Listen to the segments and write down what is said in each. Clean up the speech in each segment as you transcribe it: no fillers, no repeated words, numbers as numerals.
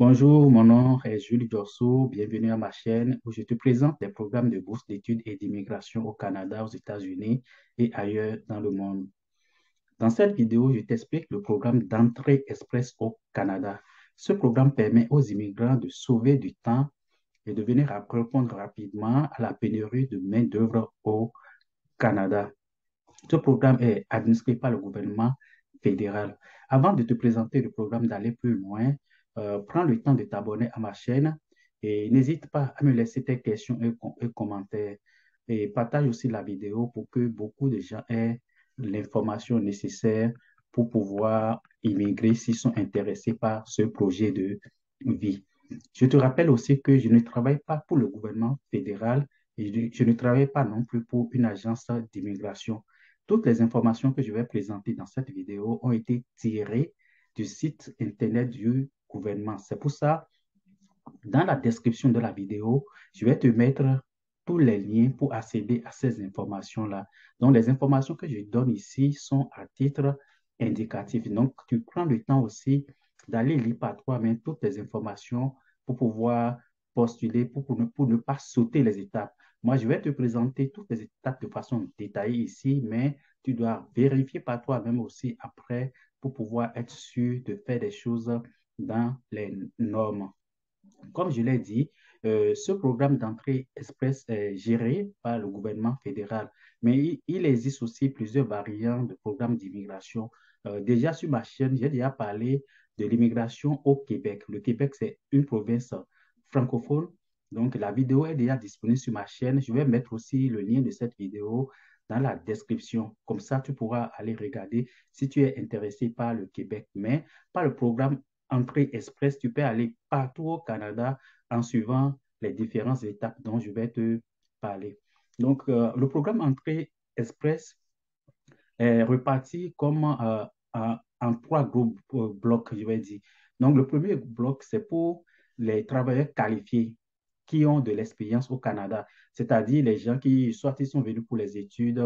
Bonjour, mon nom est Jules Dorso. Bienvenue à ma chaîne où je te présente des programmes de bourse d'études et d'immigration au Canada, aux États-Unis et ailleurs dans le monde. Dans cette vidéo, je t'explique le programme d'entrée express au Canada. Ce programme permet aux immigrants de sauver du temps et de venir répondre rapidement à la pénurie de main-d'œuvre au Canada. Ce programme est administré par le gouvernement fédéral. Avant de te présenter le programme, d'aller plus loin, prends le temps de t'abonner à ma chaîne et n'hésite pas à me laisser tes questions et commentaires. Et partage aussi la vidéo pour que beaucoup de gens aient l'information nécessaire pour pouvoir immigrer s'ils sont intéressés par ce projet de vie. Je te rappelle aussi que je ne travaille pas pour le gouvernement fédéral et je ne travaille pas non plus pour une agence d'immigration. Toutes les informations que je vais présenter dans cette vidéo ont été tirées du site Internet du gouvernement. C'est pour ça, dans la description de la vidéo, je vais te mettre tous les liens pour accéder à ces informations-là. Donc, les informations que je donne ici sont à titre indicatif. Donc, tu prends le temps aussi d'aller lire par toi-même toutes les informations pour pouvoir postuler, pour ne pas sauter les étapes. Moi, je vais te présenter toutes les étapes de façon détaillée ici, mais tu dois vérifier par toi-même aussi après pour pouvoir être sûr de faire des choses dans les normes. Comme je l'ai dit, ce programme d'entrée express est géré par le gouvernement fédéral, mais il existe aussi plusieurs variantes de programmes d'immigration. Déjà sur ma chaîne, j'ai déjà parlé de l'immigration au Québec. Le Québec, c'est une province francophone. Donc, la vidéo est déjà disponible sur ma chaîne. Je vais mettre aussi le lien de cette vidéo dans la description. Comme ça, tu pourras aller regarder si tu es intéressé par le Québec, mais pas le programme entrée express, tu peux aller partout au Canada en suivant les différentes étapes dont je vais te parler. Donc, le programme entrée express est reparti comme en trois gros blocs, je vais dire. Donc, le premier bloc, c'est pour les travailleurs qualifiés qui ont de l'expérience au Canada, c'est-à-dire les gens qui, soit ils sont venus pour les études,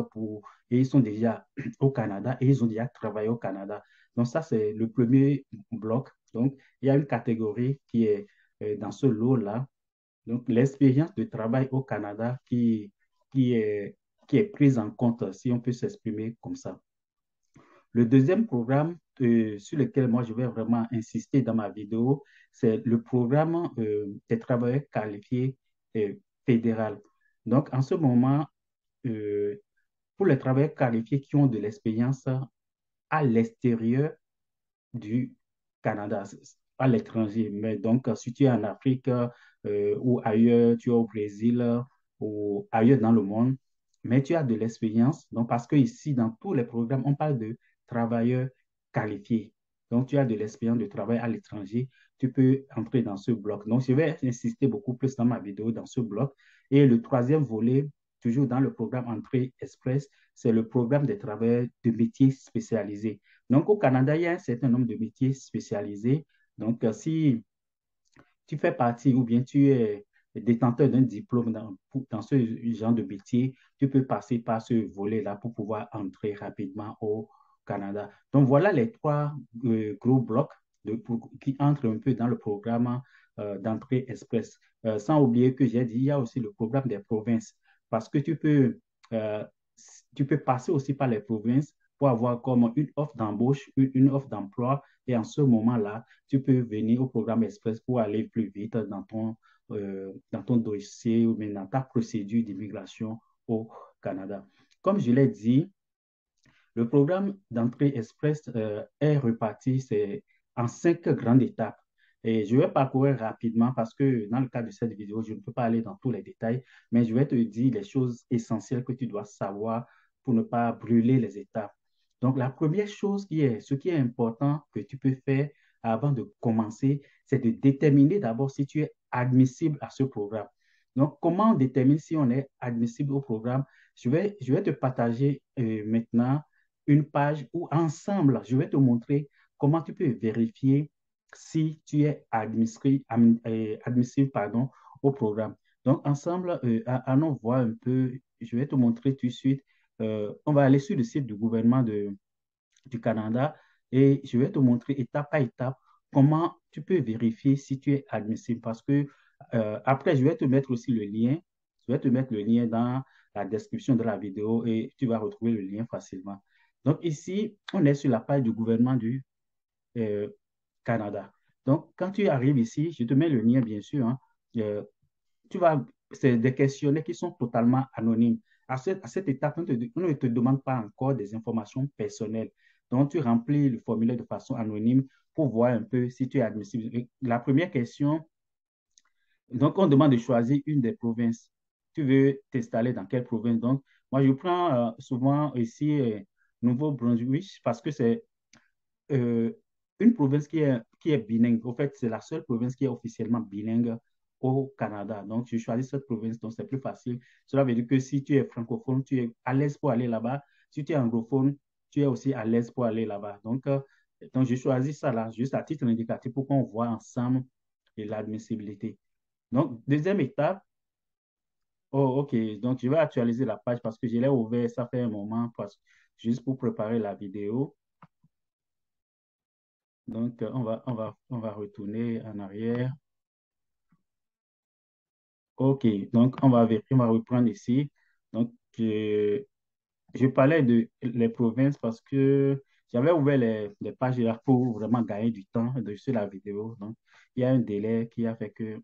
et ils sont déjà au Canada et ils ont déjà travaillé au Canada. Donc, ça, c'est le premier bloc. Donc, il y a une catégorie qui est dans ce lot-là. Donc, l'expérience de travail au Canada qui est, qui est prise en compte, si on peut s'exprimer comme ça. Le deuxième programme sur lequel moi je vais vraiment insister dans ma vidéo, c'est le programme des travailleurs qualifiés euh, fédéral. Donc, en ce moment, euh, pour les travailleurs qualifiés qui ont de l'expérience à l'extérieur du Canada, à l'étranger, mais donc si tu es en Afrique ou ailleurs, tu es au Brésil ou ailleurs dans le monde, mais tu as de l'expérience. Donc, parce que ici, dans tous les programmes, on parle de travailleurs qualifiés. Donc, tu as de l'expérience de travail à l'étranger, tu peux entrer dans ce bloc. Donc, je vais insister beaucoup plus dans ma vidéo dans ce bloc. Et le troisième volet, toujours dans le programme Entrée Express, c'est le programme des travailleurs de métiers spécialisés. Donc, au Canada, il y a un certain nombre de métiers spécialisés. Donc, si tu fais partie ou bien tu es détenteur d'un diplôme dans ce genre de métier, tu peux passer par ce volet-là pour pouvoir entrer rapidement au Canada. Donc, voilà les trois gros blocs qui entrent un peu dans le programme d'entrée express. Sans oublier que j'ai dit, il y a aussi le programme des provinces parce que euh, tu peux passer aussi par les provinces pour avoir comme une offre d'embauche, une offre d'emploi. Et en ce moment-là, tu peux venir au programme Express pour aller plus vite dans ton dossier ou bien dans ta procédure d'immigration au Canada. Comme je l'ai dit, le programme d'entrée Express est reparti en cinq grandes étapes. Et je vais parcourir rapidement parce que dans le cadre de cette vidéo, je ne peux pas aller dans tous les détails, mais je vais te dire les choses essentielles que tu dois savoir pour ne pas brûler les étapes. Donc, la première chose ce qui est important que tu peux faire avant de commencer, c'est de déterminer d'abord si tu es admissible à ce programme. Donc, comment on détermine si on est admissible au programme? Je vais te partager maintenant une page où ensemble, je vais te montrer comment tu peux vérifier si tu es admissible pardon, au programme. Donc, ensemble, allons voir un peu, je vais te montrer tout de suite. On va aller sur le site du gouvernement du Canada et je vais te montrer étape par étape comment tu peux vérifier si tu es admissible parce que après, je vais te mettre aussi le lien. Je vais te mettre le lien dans la description de la vidéo et tu vas retrouver le lien facilement. Donc ici, on est sur la page du gouvernement du euh, Canada. Donc, quand tu arrives ici, je te mets le lien, bien sûr, hein, euh, tu vas, c'est des questionnaires qui sont totalement anonymes. À cette étape, on ne te demande pas encore des informations personnelles. Donc, tu remplis le formulaire de façon anonyme pour voir un peu si tu es admissible. Et la première question, donc, on demande de choisir une des provinces. Tu veux t'installer dans quelle province? Donc, moi, je prends souvent ici Nouveau-Brunswick parce que c'est euh, une province qui est bilingue. Au fait, c'est la seule province qui est officiellement bilingue au Canada. Donc, je choisis cette province, donc c'est plus facile. Cela veut dire que si tu es francophone, tu es à l'aise pour aller là-bas. Si tu es anglophone, tu es aussi à l'aise pour aller là-bas. Donc, je choisis ça là, juste à titre indicatif pour qu'on voit ensemble l'admissibilité. Donc, deuxième étape, oh, OK. Donc, je vais actualiser la page parce que je l'ai ouvert, ça fait un moment, juste pour préparer la vidéo. Donc, on va retourner en arrière. OK. Donc, on va reprendre ici. Donc, je parlais de les provinces parce que j'avais ouvert les pages là pour vraiment gagner du temps sur la vidéo. Donc, il y a un délai qui a fait que.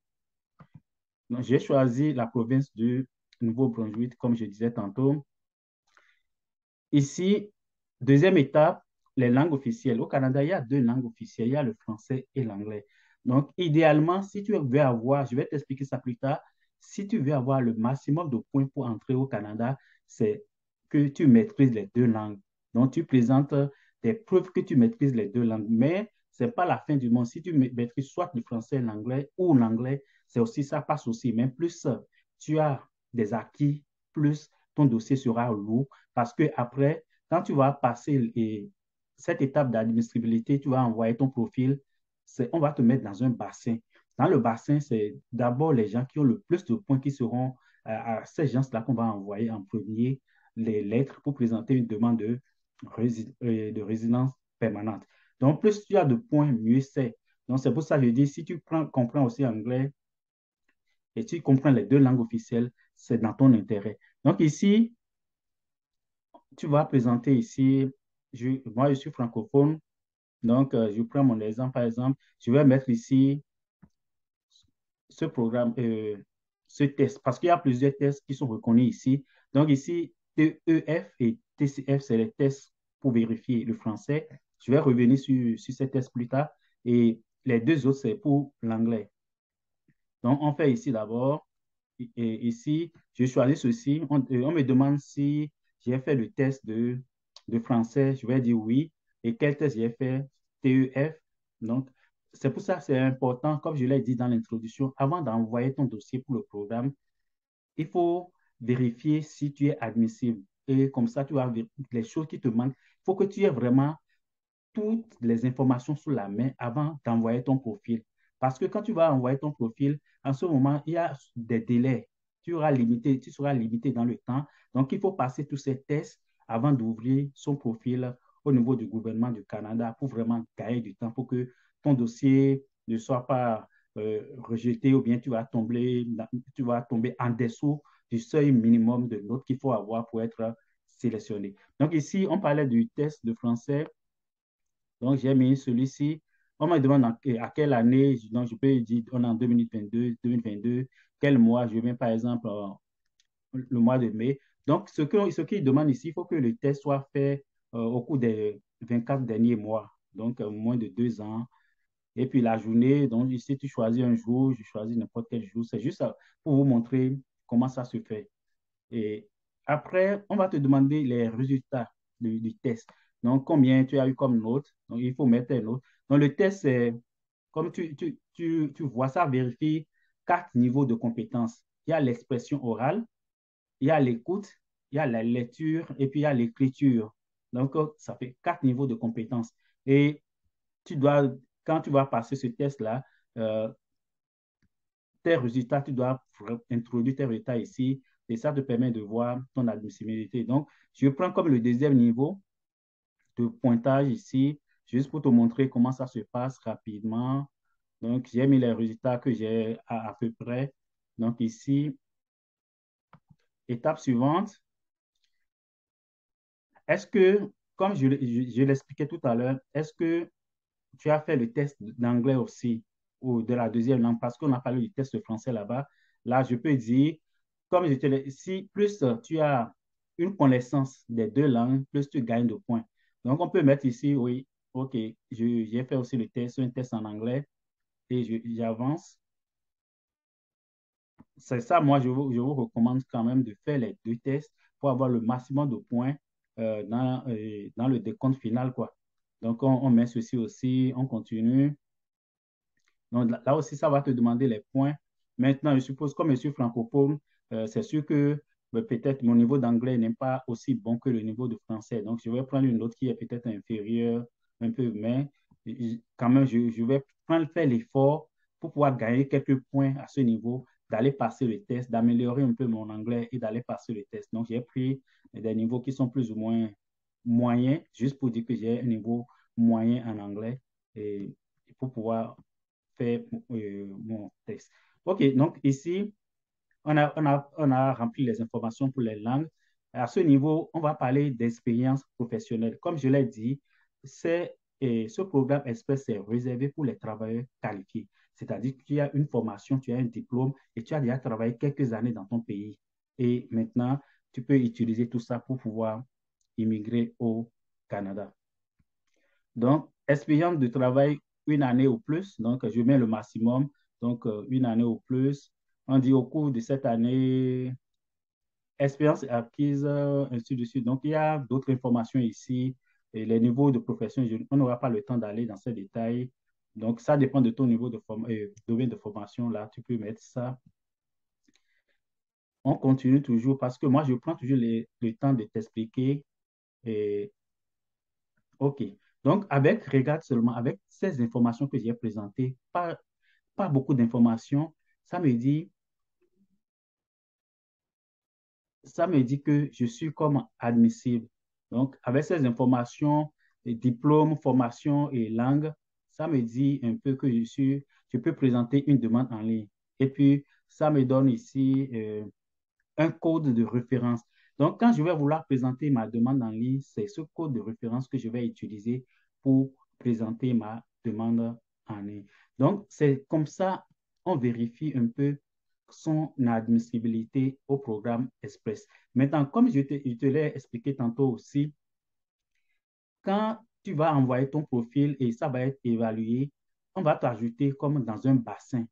Donc, j'ai choisi la province du Nouveau-Brunswick, comme je disais tantôt. Ici, deuxième étape, les langues officielles. Au Canada, il y a deux langues officielles, il y a le français et l'anglais. Donc, idéalement, si tu veux avoir, je vais t'expliquer ça plus tard, si tu veux avoir le maximum de points pour entrer au Canada, c'est que tu maîtrises les deux langues. Donc, tu présentes des preuves que tu maîtrises les deux langues. Mais ce n'est pas la fin du monde. Si tu maîtrises soit le français et l'anglais ou l'anglais, c'est aussi, ça passe aussi. Mais plus tu as des acquis, plus ton dossier sera lourd parce que après, quand tu vas passer cette étape d'admissibilité, tu vas envoyer ton profil, on va te mettre dans un bassin. Dans le bassin, c'est d'abord les gens qui ont le plus de points qui seront à ces gens-là qu'on va envoyer en premier les lettres pour présenter une demande de résidence permanente. Donc, plus tu as de points, mieux c'est. Donc, c'est pour ça que je dis, si tu comprends aussi anglais et tu comprends les deux langues officielles, c'est dans ton intérêt. Donc, ici, tu vas présenter ici, moi je suis francophone, donc je prends mon exemple, par exemple, je vais mettre ici ce programme, ce test, parce qu'il y a plusieurs tests qui sont reconnus ici. Donc ici, TEF et TCF, c'est les tests pour vérifier le français. Je vais revenir sur ces tests plus tard. Et les deux autres, c'est pour l'anglais. Donc, on fait ici d'abord. Et ici, je choisis ceci. On me demande si j'ai fait le test de français. Je vais dire oui. Et quel test j'ai fait? TEF. Donc, c'est pour ça que c'est important, comme je l'ai dit dans l'introduction, avant d'envoyer ton dossier pour le programme, il faut vérifier si tu es admissible. Et comme ça, tu as les choses qui te manquent. Il faut que tu aies vraiment toutes les informations sous la main avant d'envoyer ton profil. Parce que quand tu vas envoyer ton profil, en ce moment, il y a des délais. Tu seras limité dans le temps. Donc, il faut passer tous ces tests avant d'ouvrir son profil au niveau du gouvernement du Canada pour vraiment gagner du temps, pour que ton dossier ne soit pas rejeté ou bien tu vas tomber en dessous du seuil minimum de notes qu'il faut avoir pour être sélectionné. Donc ici, on parlait du test de français. Donc, j'ai mis celui-ci. On me demande à quelle année, donc je peux dire, on est en 2022, quel mois, je mets par exemple le mois de mai. Donc, ce qu'il demande ici, il faut que le test soit fait au cours des 24 derniers mois, donc moins de 2 ans. Et puis la journée, donc ici, tu choisis un jour, je choisis n'importe quel jour. C'est juste pour vous montrer comment ça se fait. Et après, on va te demander les résultats du test. Donc, combien tu as eu comme note. Donc, il faut mettre une note. Donc, le test, c'est, comme tu vois, ça vérifie 4 niveaux de compétences. Il y a l'expression orale, il y a l'écoute, il y a la lecture et puis il y a l'écriture. Donc, ça fait 4 niveaux de compétences. Et tu dois, quand tu vas passer ce test-là, euh, tes résultats, tu dois introduire tes résultats ici et ça te permet de voir ton admissibilité. Donc, je prends comme le deuxième niveau de pointage ici, juste pour te montrer comment ça se passe rapidement. Donc, j'ai mis les résultats que j'ai à peu près. Donc, ici, étape suivante. Est-ce que, comme je l'expliquais tout à l'heure, est-ce que tu as fait le test d'anglais aussi ou de la deuxième langue? Parce qu'on a parlé du test de français là-bas. Là, je peux dire, comme je te l'ai si plus tu as une connaissance des deux langues, plus tu gagnes de points. Donc, on peut mettre ici, oui, OK, j'ai fait aussi le test, un test en anglais et j'avance. C'est ça, moi, je vous recommande quand même de faire les deux tests pour avoir le maximum de points dans le décompte final, quoi. Donc, on met ceci aussi, on continue. Donc, là aussi, ça va te demander les points. Maintenant, je suppose, comme je suis francophone, c'est sûr que peut-être mon niveau d'anglais n'est pas aussi bon que le niveau de français. Donc, je vais prendre une note qui est peut-être inférieure un peu, mais quand même, je vais faire l'effort pour pouvoir gagner quelques points à ce niveau, d'aller passer le test, d'améliorer un peu mon anglais et d'aller passer le test. Donc, j'ai pris des niveaux qui sont plus ou moins moyens, juste pour dire que j'ai un niveau moyen en anglais et pour pouvoir faire mon test. OK, donc ici, on a rempli les informations pour les langues. À ce niveau, on va parler d'expérience professionnelle. Comme je l'ai dit, ce programme Express est réservé pour les travailleurs qualifiés. C'est-à-dire que tu as une formation, tu as un diplôme et tu as déjà travaillé quelques années dans ton pays. Et maintenant, tu peux utiliser tout ça pour pouvoir immigrer au Canada. Donc, expérience de travail, une année ou plus. Donc, je mets le maximum. Donc, une année ou plus. On dit au cours de cette année, expérience acquise, ainsi de suite. Donc, il y a d'autres informations ici. Et les niveaux de profession, on n'aura pas le temps d'aller dans ces détails. Donc, ça dépend de ton niveau de domaine de formation. Là, tu peux mettre ça. On continue toujours parce que moi, je prends toujours le temps de t'expliquer. Et OK. Donc, regarde seulement, avec ces informations que j'ai présentées, pas beaucoup d'informations, ça me dit, ça me dit que je suis comme admissible. Donc, avec ces informations, diplôme, formation et langue, ça me dit un peu que je peux présenter une demande en ligne. Et puis, ça me donne ici un code de référence. Donc, quand je vais vouloir présenter ma demande en ligne, c'est ce code de référence que je vais utiliser pour présenter ma demande en ligne. Donc, c'est comme ça, on vérifie un peu son admissibilité au programme Express. Maintenant, comme je te l'ai expliqué tantôt aussi, quand tu vas envoyer ton profil et ça va être évalué, on va t'ajouter comme dans un bassin.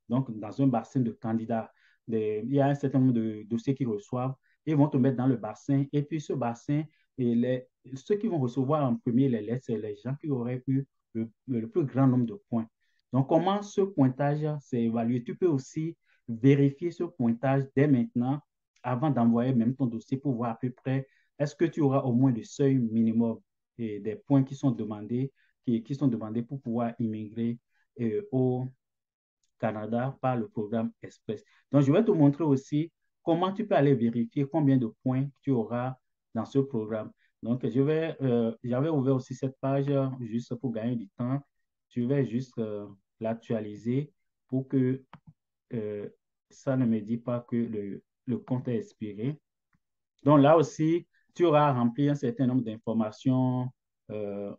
Donc, dans un bassin de candidats. Il y a un certain nombre de dossiers qu'ils reçoivent. Ils vont te mettre dans le bassin. Et puis, ce bassin, ceux qui vont recevoir en premier les lettres, c'est les gens qui auraient eu le plus grand nombre de points. Donc, comment ce pointage s'est évalué? Tu peux aussi vérifier ce pointage dès maintenant, avant d'envoyer même ton dossier pour voir à peu près est-ce que tu auras au moins le seuil minimum et des points qui sont demandés, qui sont demandés pour pouvoir immigrer au Canada par le programme Express. Donc, je vais te montrer aussi comment tu peux aller vérifier combien de points tu auras dans ce programme. Donc, j'avais ouvert aussi cette page juste pour gagner du temps. Je vais juste l'actualiser pour que euh, ça ne me dit pas que le compte est expiré. Donc, là aussi, tu auras rempli un certain nombre d'informations euh,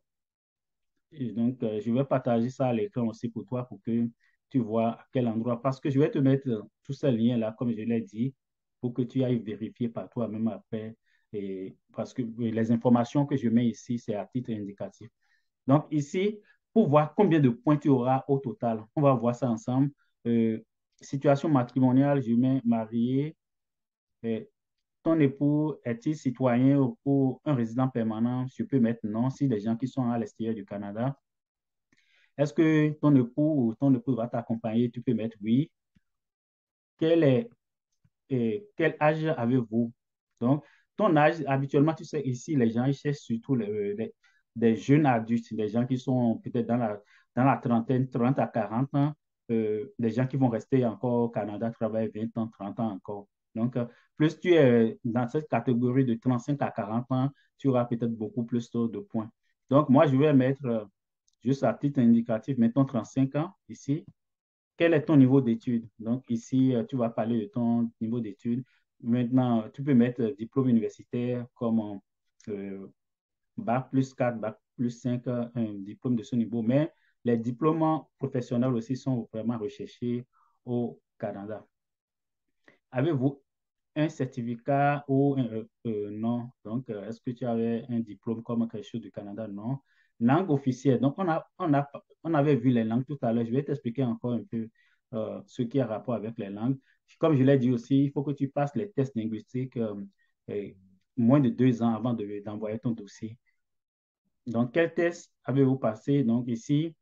et donc, je vais partager ça à l'écran aussi pour toi pour que tu vois à quel endroit. Parce que je vais te mettre tous ces liens-là, comme je l'ai dit, pour que tu ailles vérifier par toi-même après. Et parce que les informations que je mets ici, c'est à titre indicatif. Donc, ici, pour voir combien de points tu auras au total, on va voir ça ensemble. Euh, Situation matrimoniale, je mets marié. Euh, Ton époux est-il citoyen ou un résident permanent? Je peux mettre non si les gens qui sont à l'extérieur du Canada. Est-ce que ton époux ou ton épouse va t'accompagner? Tu peux mettre oui. Quel est, quel âge avez-vous? Donc, ton âge, habituellement, tu sais, ici, les gens, ils cherchent surtout des jeunes adultes, des gens qui sont peut-être dans la trentaine, 30 à 40 ans, des gens qui vont rester encore au Canada, travailler 20 ans, 30 ans encore. Donc, plus tu es dans cette catégorie de 35 à 40 ans, tu auras peut-être beaucoup plus de points. Donc, moi, je vais mettre juste à titre indicatif, mettons 35 ans ici. Quel est ton niveau d'études? Donc ici, tu vas parler de ton niveau d'études. Maintenant, tu peux mettre diplôme universitaire comme euh, Bac plus 4, Bac plus 5, un diplôme de ce niveau. Mais les diplômes professionnels aussi sont vraiment recherchés au Canada. Avez-vous un certificat ou non? Donc, est-ce que tu avais un diplôme comme quelque chose du Canada? Non. Langue officielle. Donc, on avait vu les langues tout à l'heure. Je vais t'expliquer encore un peu ce qui a rapport avec les langues. Comme je l'ai dit aussi, il faut que tu passes les tests linguistiques euh, moins de 2 ans avant d'envoyer ton dossier. Donc, quel test avez-vous passé? Donc, ici,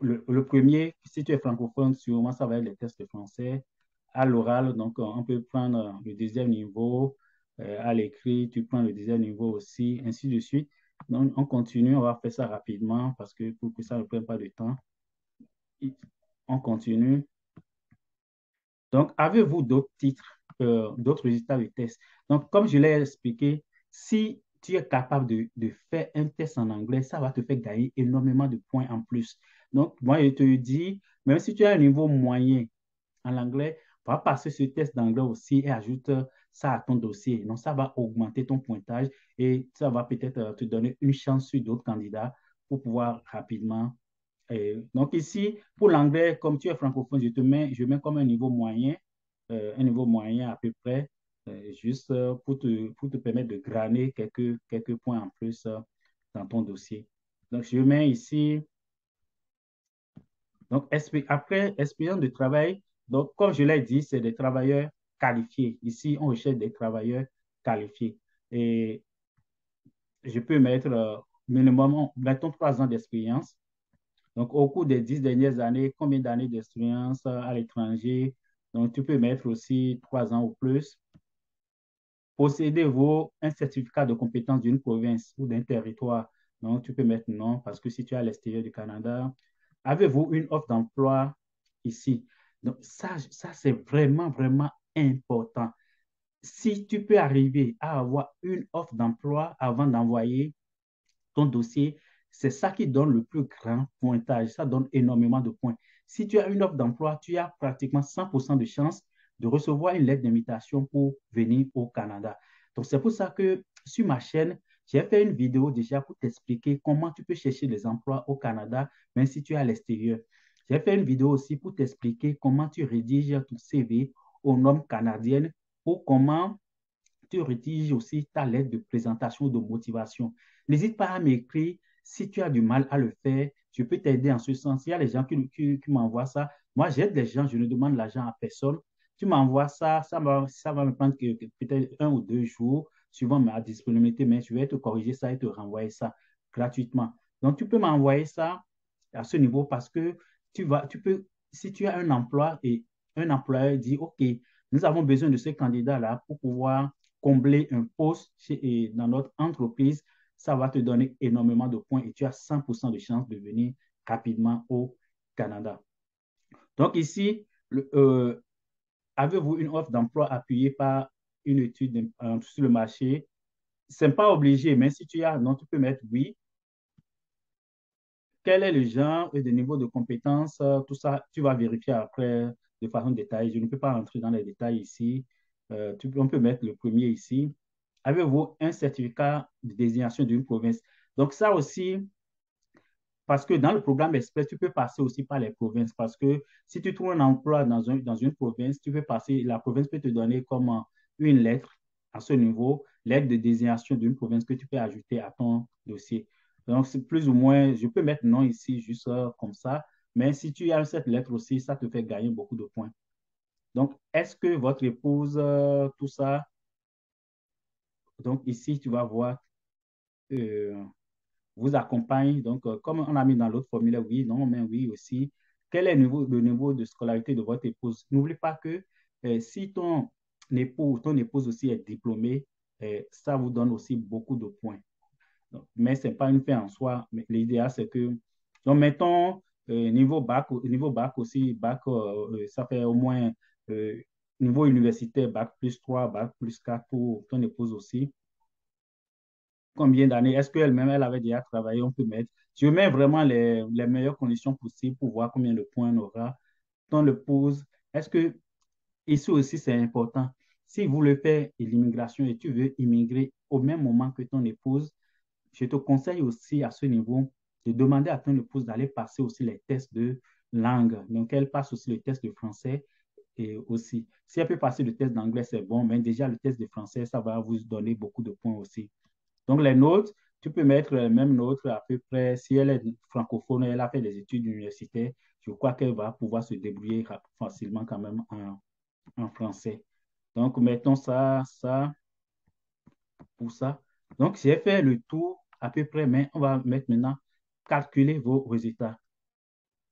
le premier, si tu es francophone, sûrement ça va être les tests de français. À l'oral, donc on peut prendre le deuxième niveau. À l'écrit, tu prends le deuxième niveau aussi, ainsi de suite. Donc, on continue, on va faire ça rapidement parce que pour que ça ne prenne pas de temps. On continue. Donc, avez-vous d'autres titres, d'autres résultats de tests? Donc, comme je l'ai expliqué, si tu es capable de faire un test en anglais, ça va te faire gagner énormément de points en plus. Donc, moi, je te dis, même si tu as un niveau moyen en anglais, va passer ce test d'anglais aussi et ajoute ça à ton dossier. Donc, ça va augmenter ton pointage et ça va peut-être te donner une chance sur d'autres candidats pour pouvoir rapidement donc ici, pour l'anglais, comme tu es francophone, je mets comme un niveau moyen à peu près, juste pour te permettre de graner quelques points en plus dans ton dossier. Donc je mets ici, donc après expérience de travail, donc comme je l'ai dit, c'est des travailleurs qualifiés. Ici, on recherche des travailleurs qualifiés. Et je peux mettre minimum, mettons 3 ans d'expérience. Donc, au cours des 10 dernières années, combien d'années d'expérience à l'étranger? Donc, tu peux mettre aussi 3 ans ou plus. Possédez-vous un certificat de compétence d'une province ou d'un territoire? Donc, tu peux mettre non, parce que si tu es à l'extérieur du Canada, avez-vous une offre d'emploi ici? Donc, ça c'est vraiment, vraiment important. Si tu peux arriver à avoir une offre d'emploi avant d'envoyer ton dossier, c'est ça qui donne le plus grand pointage. Ça donne énormément de points. Si tu as une offre d'emploi, tu as pratiquement 100% de chances de recevoir une lettre d'invitation pour venir au Canada. Donc, c'est pour ça que sur ma chaîne, j'ai fait une vidéo déjà pour t'expliquer comment tu peux chercher des emplois au Canada, même si tu es à l'extérieur. J'ai fait une vidéo aussi pour t'expliquer comment tu rédiges ton CV aux normes canadiennes pour comment tu rédiges aussi ta lettre de présentation de motivation. N'hésite pas à m'écrire si tu as du mal à le faire. Je peux t'aider en ce sens. Il y a les gens qui m'envoient ça. Moi, j'aide les gens, je ne demande l'argent à personne. Tu m'envoies ça, ça va me prendre peut-être 1 ou 2 jours, suivant ma disponibilité, mais je vais te corriger ça et te renvoyer ça gratuitement. Donc, tu peux m'envoyer ça à ce niveau parce que tu peux, si tu as un emploi et un employeur dit, OK, nous avons besoin de ce candidat-là pour pouvoir combler un poste dans notre entreprise, ça va te donner énormément de points et tu as 100% de chances de venir rapidement au Canada. Donc ici, avez-vous une offre d'emploi appuyée par une étude sur le marché? Ce n'est pas obligé, mais si tu as, non, tu peux mettre oui. Quel est le genre et le niveau de compétence? Tout ça, tu vas vérifier après de façon détaillée. Je ne peux pas entrer dans les détails ici. On peut mettre le premier ici. Avez-vous un certificat de désignation d'une province? Donc ça aussi, parce que dans le programme Express, tu peux passer aussi par les provinces. Parce que si tu trouves un emploi dans une province, tu peux passer, la province peut te donner comme une lettre à ce niveau, lettre de désignation d'une province que tu peux ajouter à ton dossier. Donc, c'est plus ou moins, je peux mettre non ici, juste comme ça. Mais si tu as cette lettre aussi, ça te fait gagner beaucoup de points. Donc, est-ce que votre épouse, tout ça, donc ici, tu vas voir euh, vous accompagne. Donc, comme on a mis dans l'autre formulaire, oui, non, mais oui aussi. Quel est le niveau de scolarité de votre épouse? N'oublie pas que si ton époux, ton épouse aussi est diplômée, ça vous donne aussi beaucoup de points. Donc, mais ce n'est pas une fin en soi. Mais l'idéal, c'est que, donc, mettons, niveau bac aussi, bac, ça fait au moins euh, niveau universitaire, bac plus 3 bac plus 4 pour ton épouse aussi. combien d'années, est-ce qu'elle-même, elle avait déjà travaillé, on peut mettre. Je mets vraiment les meilleures conditions possibles pour voir combien de points on aura. Ton épouse, est-ce que, ici aussi, c'est important. Si vous le faites l'immigration et tu veux immigrer au même moment que ton épouse, je te conseille aussi à ce niveau de demander à ton épouse d'aller passer aussi les tests de langue. Donc, elle passe aussi le test de français et aussi. Si elle peut passer le test d'anglais, c'est bon, mais déjà le test de français, ça va vous donner beaucoup de points aussi. Donc, les notes, tu peux mettre les mêmes notes à peu près. Si elle est francophone, elle a fait des études universitaires, je crois qu'elle va pouvoir se débrouiller facilement quand même en français. Donc, mettons ça pour ça. Donc, j'ai fait le tour à peu près, mais on va mettre maintenant calculer vos résultats.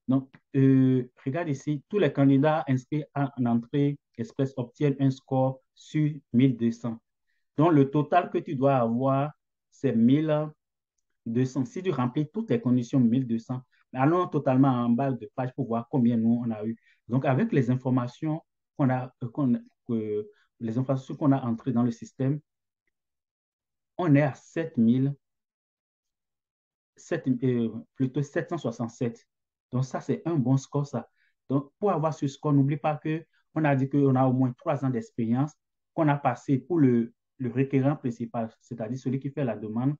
Donc, regarde ici, tous les candidats inscrits en entrée express obtiennent un score sur 1200. Donc, le total que tu dois avoir, c'est 1200. Si tu remplis toutes les conditions, 1200. Allons totalement en bas de page pour voir combien nous on a eu. Donc, avec les informations qu'on a, les informations qu'on a entrées dans le système, on est à 7000 plutôt 767. Donc, ça, c'est un bon score, ça. Donc, pour avoir ce score, n'oublie pas qu'on a dit qu'on a au moins 3 ans d'expérience, qu'on a passé pour le requérant principal, c'est-à-dire celui qui fait la demande,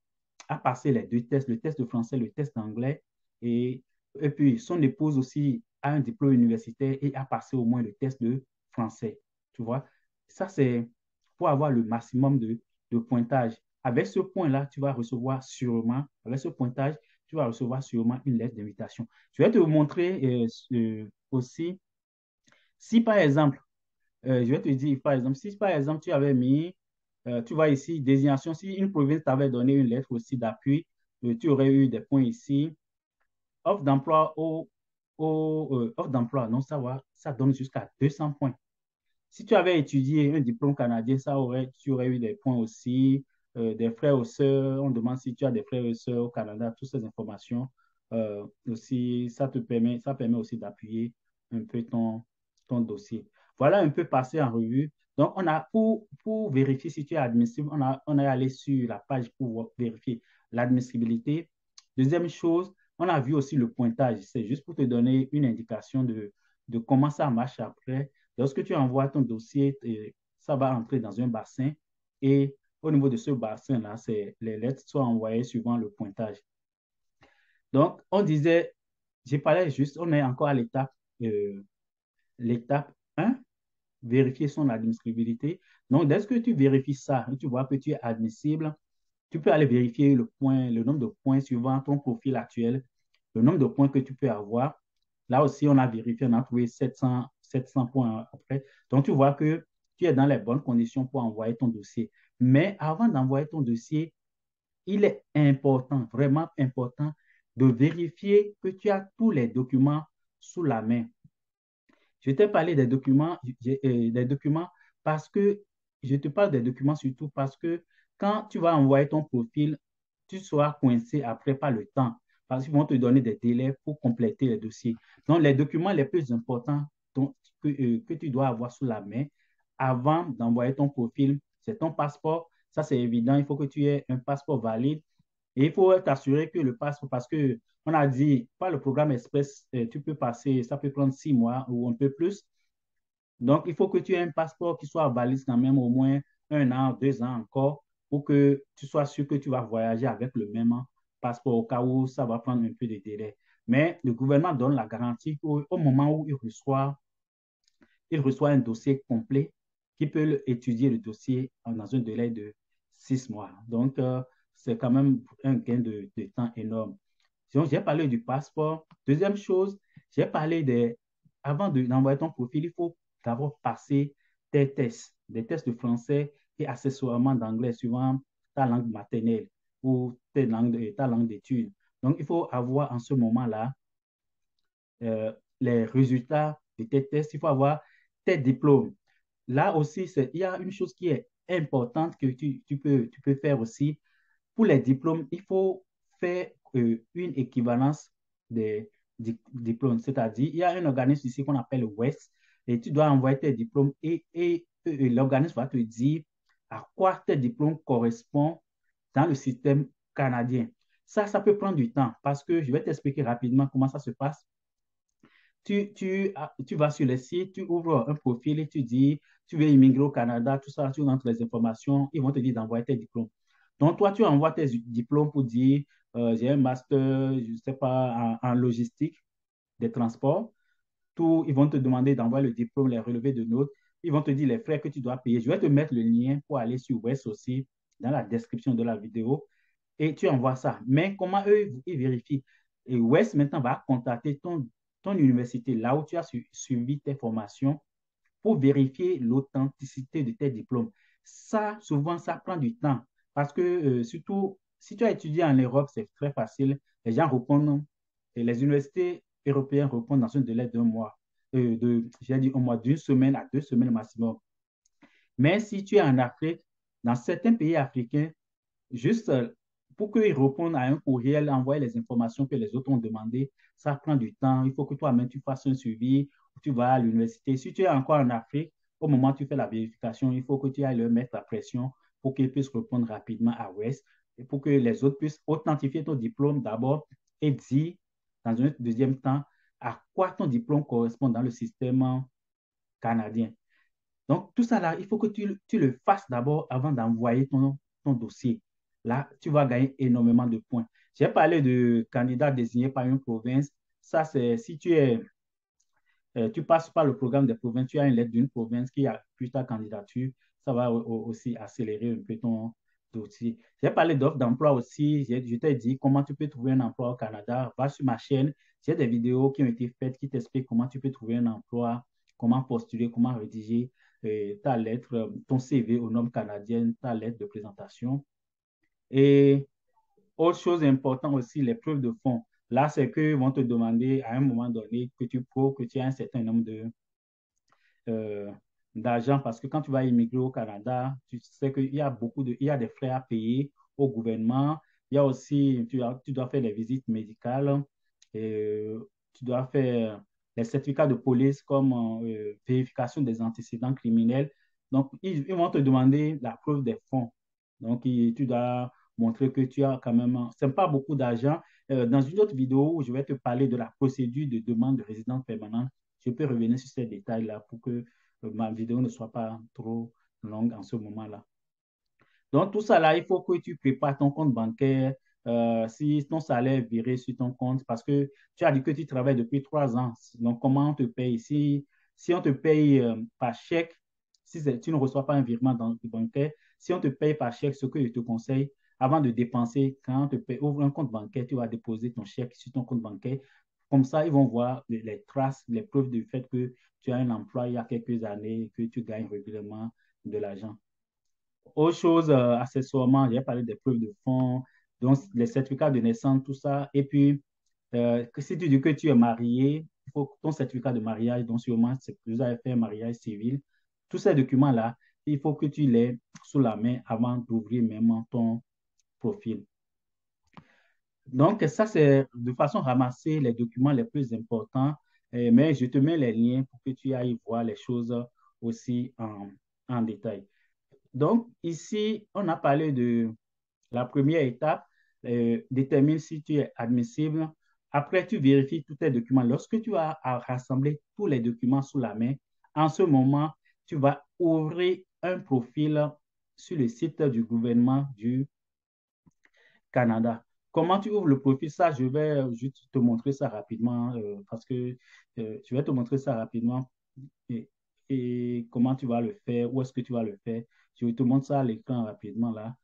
a passé les deux tests, le test de français, le test d'anglais, et, et puis son épouse aussi a un diplôme universitaire et a passé au moins le test de français. Tu vois, ça, c'est pour avoir le maximum de pointage. Avec ce point-là, tu vas recevoir sûrement, avec ce pointage, tu vas recevoir sûrement une lettre d'invitation. Je vais te montrer aussi, si par exemple, je vais te dire, par exemple, si par exemple tu avais mis, tu vois ici, désignation, si une province t'avait donné une lettre aussi d'appui, tu aurais eu des points ici. Offre d'emploi offre d'emploi, non, ça donne jusqu'à 200 points. Si tu avais étudié un diplôme canadien, tu aurais eu des points aussi, des frères ou sœurs. On demande si tu as des frères et sœurs au Canada, toutes ces informations. Aussi, ça permet aussi d'appuyer un peu ton dossier. Voilà un peu passé en revue. Donc, pour vérifier si tu es admissible, on est allé sur la page pour vérifier l'admissibilité. Deuxième chose, on a vu aussi le pointage. C'est juste pour te donner une indication de comment ça marche après. Lorsque tu envoies ton dossier, ça va entrer dans un bassin et au niveau de ce bassin-là, les lettres sont envoyées suivant le pointage. Donc, on disait, j'ai parlé juste, on est encore à l'étape 1, vérifier son admissibilité. Donc, dès que tu vérifies ça, tu vois que tu es admissible, tu peux aller vérifier le nombre de points suivant ton profil actuel, le nombre de points que tu peux avoir. Là aussi, on a vérifié, on a trouvé 700 points après. Donc, tu vois que tu es dans les bonnes conditions pour envoyer ton dossier. Mais avant d'envoyer ton dossier, il est important, vraiment important, de vérifier que tu as tous les documents sous la main. Je t'ai parlé des documents parce que je te parle des documents surtout parce que quand tu vas envoyer ton profil, tu seras coincé après par le temps parce qu'ils vont te donner des délais pour compléter les dossiers. Donc, les documents les plus importants que tu dois avoir sous la main avant d'envoyer ton profil, c'est ton passeport. Ça, c'est évident. Il faut que tu aies un passeport valide et il faut t'assurer que le passeport, parce que on a dit, par le programme Express, tu peux passer, ça peut prendre 6 mois ou un peu plus. Donc, il faut que tu aies un passeport qui soit valide quand même au moins 1 an, 2 ans encore pour que tu sois sûr que tu vas voyager avec le même passeport au cas où ça va prendre un peu de délai. Mais le gouvernement donne la garantie qu'au moment où il reçoit un dossier complet, qui peut étudier le dossier dans un délai de 6 mois. Donc, c'est quand même un gain de temps énorme. Donc, j'ai parlé du passeport. Deuxième chose, j'ai parlé avant d'envoyer ton profil, il faut d'abord passer des tests de français et accessoirement d'anglais suivant ta langue maternelle ou ta langue d'études. Donc, il faut avoir en ce moment-là les résultats de tes tests, il faut avoir tes diplômes. Là aussi, il y a une chose qui est importante que tu peux faire aussi. Pour les diplômes, il faut faire une équivalence des diplômes. C'est-à-dire, il y a un organisme ici qu'on appelle le WES et tu dois envoyer tes diplômes et l'organisme va te dire à quoi tes diplômes correspondent dans le système canadien. Ça peut prendre du temps parce que je vais t'expliquer rapidement comment ça se passe. Tu vas sur le site, tu ouvres un profil et tu dis, tu veux immigrer au Canada, tout ça, tu rentres les informations, ils vont te dire d'envoyer tes diplômes. Donc, toi, tu envoies tes diplômes pour dire, j'ai un master, je ne sais pas, en logistique des transports. Tout, ils vont te demander d'envoyer le diplôme, les relevés de notes. Ils vont te dire les frais que tu dois payer. Je vais te mettre le lien pour aller sur West aussi dans la description de la vidéo et tu envoies ça. Mais comment eux, ils vérifient? Et West maintenant va contacter ton université, là où tu as suivi tes formations, pour vérifier l'authenticité de tes diplômes. Ça, souvent, ça prend du temps parce que surtout, si tu as étudié en Europe, c'est très facile. Les gens répondent, et les universités européennes répondent dans un délai d'un mois, j'ai dit un mois, d'une semaine à 2 semaines maximum. Mais si tu es en Afrique, dans certains pays africains, juste pour qu'ils répondent à un courriel, envoyer les informations que les autres ont demandées, ça prend du temps. Il faut que toi-même, tu fasses un suivi, tu vas à l'université. Si tu es encore en Afrique, au moment où tu fais la vérification, il faut que tu ailles leur mettre la pression pour qu'ils puissent répondre rapidement à West et pour que les autres puissent authentifier ton diplôme d'abord et dire, dans un deuxième temps, à quoi ton diplôme correspond dans le système canadien. Donc, tout ça là, il faut que tu le fasses d'abord avant d'envoyer ton dossier. Là, tu vas gagner énormément de points. J'ai parlé de candidats désignés par une province. Ça, c'est si tu passes par le programme des provinces, tu as une lettre d'une province qui appuie ta candidature, ça va aussi accélérer un peu ton dossier. J'ai parlé d'offres d'emploi aussi. Je t'ai dit comment tu peux trouver un emploi au Canada. Va sur ma chaîne. J'ai des vidéos qui ont été faites qui t'expliquent comment tu peux trouver un emploi, comment postuler, comment rédiger ta lettre, ton CV aux normes canadiennes, ta lettre de présentation. Et autre chose importante aussi, les preuves de fonds. Là, c'est qu'ils vont te demander à un moment donné que tu prouves que tu as un certain nombre euh, d'argent parce que quand tu vas immigrer au Canada, tu sais qu'il y a il y a des frais à payer au gouvernement. Il y a aussi, tu dois faire les visites médicales, tu dois faire les certificats de police comme vérification des antécédents criminels. Donc, ils vont te demander la preuve des fonds. Donc, tu dois montrer que tu as quand même, c'est pas beaucoup d'argent. Dans une autre vidéo où je vais te parler de la procédure de demande de résidence permanente, je peux revenir sur ces détails-là pour que ma vidéo ne soit pas trop longue en ce moment-là. Donc, tout ça là, il faut que tu prépares ton compte bancaire, si ton salaire est viré sur ton compte, parce que tu as dit que tu travailles depuis 3 ans. Donc, comment on te paye? Si on te paye par chèque, si tu ne reçois pas un virement dans le bancaire, si on te paye par chèque, ce que je te conseille, avant de dépenser, quand on te paye, ouvre un compte bancaire, tu vas déposer ton chèque sur ton compte bancaire. Comme ça, ils vont voir les traces, les preuves du fait que tu as un emploi il y a quelques années, que tu gagnes régulièrement de l'argent. Autre chose, accessoirement, j'ai parlé des preuves de fonds, donc les certificats de naissance, tout ça. Et puis, que si tu dis que tu es marié, il faut que ton certificat de mariage, donc sûrement, c'est que vous avez fait un mariage civil. Tous ces documents-là, il faut que tu les sous la main avant d'ouvrir même ton profil. Donc, ça, c'est de façon ramasser les documents les plus importants, mais je te mets les liens pour que tu ailles voir les choses aussi en détail. Donc, ici, on a parlé de la première étape, détermine si tu es admissible. Après, tu vérifies tous tes documents. Lorsque tu as rassemblé tous les documents sous la main, en ce moment, tu vas ouvrir un profil sur le site du gouvernement du Canada. Comment tu ouvres le profil? Ça, je vais juste te montrer ça rapidement parce que je vais te montrer ça rapidement et, et comment tu vas le faire, où est-ce que tu vas le faire. Je te montre ça à l'écran rapidement là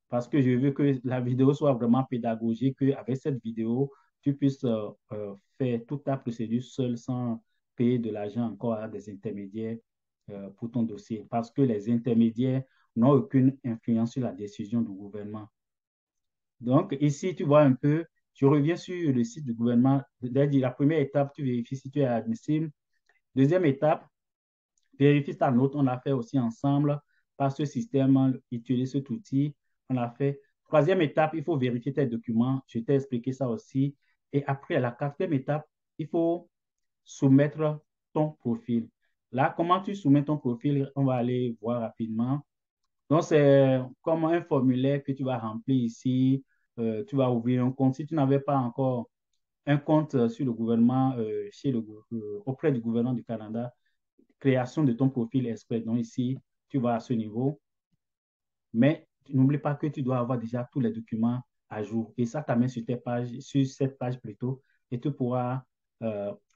parce que je veux que la vidéo soit vraiment pédagogique, qu'avec cette vidéo, tu puisses faire toute ta procédure seule sans payer de l'argent encore à des intermédiaires pour ton dossier parce que les intermédiaires n'ont aucune influence sur la décision du gouvernement. Donc, ici, tu vois un peu, je reviens sur le site du gouvernement. La première étape, tu vérifies si tu es admissible. Deuxième étape, vérifie ta note. On l'a fait aussi ensemble par ce système, utiliser cet outil. On l'a fait. Troisième étape, il faut vérifier tes documents. Je t'ai expliqué ça aussi. Et après, la quatrième étape, il faut soumettre ton profil. Là, comment tu soumets ton profil? On va aller voir rapidement. Donc, c'est comme un formulaire que tu vas remplir ici. Tu vas ouvrir un compte. Si tu n'avais pas encore un compte sur le gouvernement, auprès du gouvernement du Canada, création de ton profil express. Donc, ici, tu vas à ce niveau. Mais n'oublie pas que tu dois avoir déjà tous les documents à jour. Et ça t'amène sur, sur cette page plutôt, et tu pourras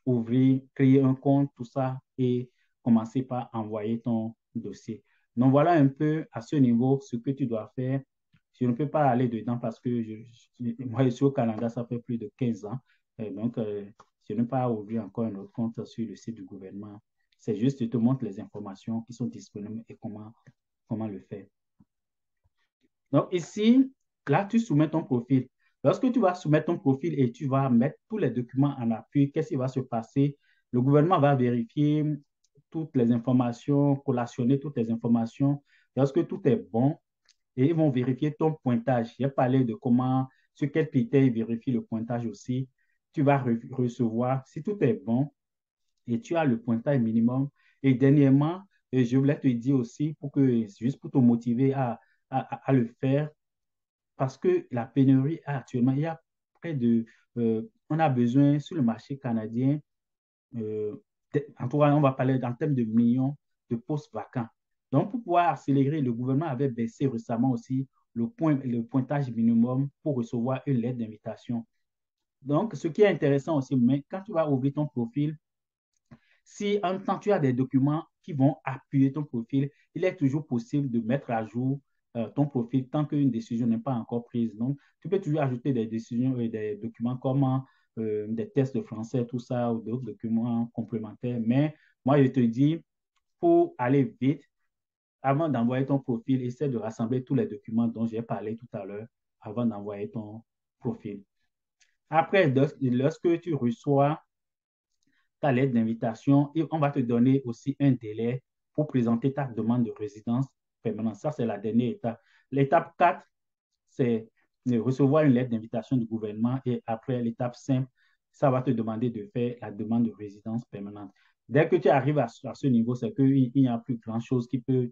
ouvrir, créer un compte, tout ça, et commencer par envoyer ton dossier. Donc voilà un peu à ce niveau ce que tu dois faire. Je ne peux pas aller dedans parce que moi, je suis au Canada, ça fait plus de 15 ans. Et donc, je n'ai pas ouvert encore un autre compte sur le site du gouvernement. C'est juste, je te montre les informations qui sont disponibles et comment le faire. Donc ici, là, tu soumets ton profil. Lorsque tu vas soumettre ton profil et tu vas mettre tous les documents en appui, qu'est-ce qui va se passer? Le gouvernement va vérifier toutes les informations, collationner toutes les informations. Lorsque tout est bon, et ils vont vérifier ton pointage. J'ai parlé de comment, sur quels critères ils vérifient le pointage aussi. Tu vas recevoir, si tout est bon et tu as le pointage minimum. Et dernièrement, je voulais te dire aussi, juste pour te motiver à le faire, parce que la pénurie actuellement, il y a près de, on a besoin sur le marché canadien, euh, en tout cas, on va parler en termes de millions de postes vacants. Donc, pour pouvoir accélérer, le gouvernement avait baissé récemment aussi le pointage minimum pour recevoir une lettre d'invitation. Donc, ce qui est intéressant aussi, mais quand tu vas ouvrir ton profil, si en même temps tu as des documents qui vont appuyer ton profil, il est toujours possible de mettre à jour ton profil tant qu'une décision n'est pas encore prise. Donc, tu peux toujours ajouter des décisions et des documents comme des tests de français, tout ça, ou d'autres documents complémentaires. Mais moi, je te dis, pour aller vite, avant d'envoyer ton profil, essaie de rassembler tous les documents dont j'ai parlé tout à l'heure avant d'envoyer ton profil. Après, lorsque tu reçois ta lettre d'invitation et on va te donner aussi un délai pour présenter ta demande de résidence permanente. Ça, c'est la dernière étape. L'étape 4, c'est de recevoir une lettre d'invitation du gouvernement et après l'étape 5, ça va te demander de faire la demande de résidence permanente. Dès que tu arrives à ce niveau, c'est qu'il n'y a plus grand-chose qui peut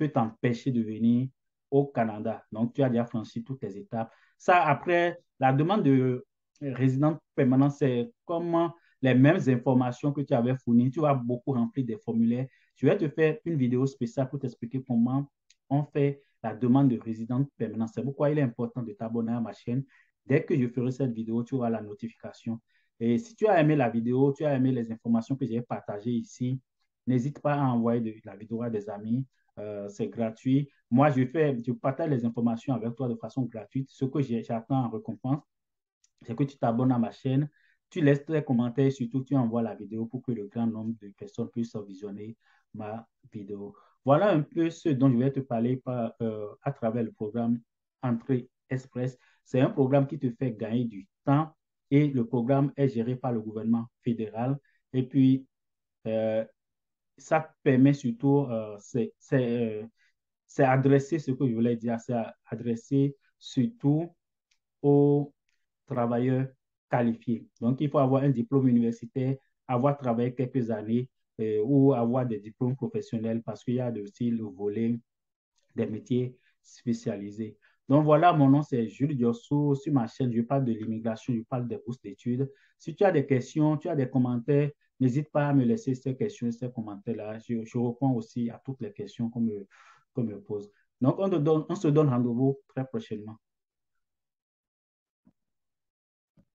t'empêcher de venir au Canada. Donc, tu as déjà franchi toutes les étapes. Ça, après, la demande de résidence permanente, c'est comme les mêmes informations que tu avais fournies. Tu vas beaucoup remplir des formulaires. Je vais te faire une vidéo spéciale pour t'expliquer comment on fait la demande de résidence permanente. C'est pourquoi il est important de t'abonner à ma chaîne. Dès que je ferai cette vidéo, tu auras la notification. Et si tu as aimé la vidéo, tu as aimé les informations que j'ai partagées ici, n'hésite pas à envoyer la vidéo à des amis. C'est gratuit. Moi, je partage les informations avec toi de façon gratuite. Ce que j'attends en récompense, c'est que tu t'abonnes à ma chaîne, tu laisses tes commentaires, surtout tu envoies la vidéo pour que le grand nombre de personnes puissent visionner ma vidéo. Voilà un peu ce dont je vais te parler à travers le programme Entrée Express. C'est un programme qui te fait gagner du temps et le programme est géré par le gouvernement fédéral. Et puis, euh, ça permet surtout, c'est adressé, ce que je voulais dire, c'est adressé surtout aux travailleurs qualifiés. Donc, il faut avoir un diplôme universitaire, avoir travaillé quelques années ou avoir des diplômes professionnels parce qu'il y a aussi le volet des métiers spécialisés. Donc voilà, mon nom c'est Jules Diosso. Sur ma chaîne, je parle de l'immigration, je parle des bourses d'études. Si tu as des questions, tu as des commentaires, n'hésite pas à me laisser ces questions, ces commentaires-là. Je réponds aussi à toutes les questions qu'on me pose. Donc on se donne rendez-vous très prochainement.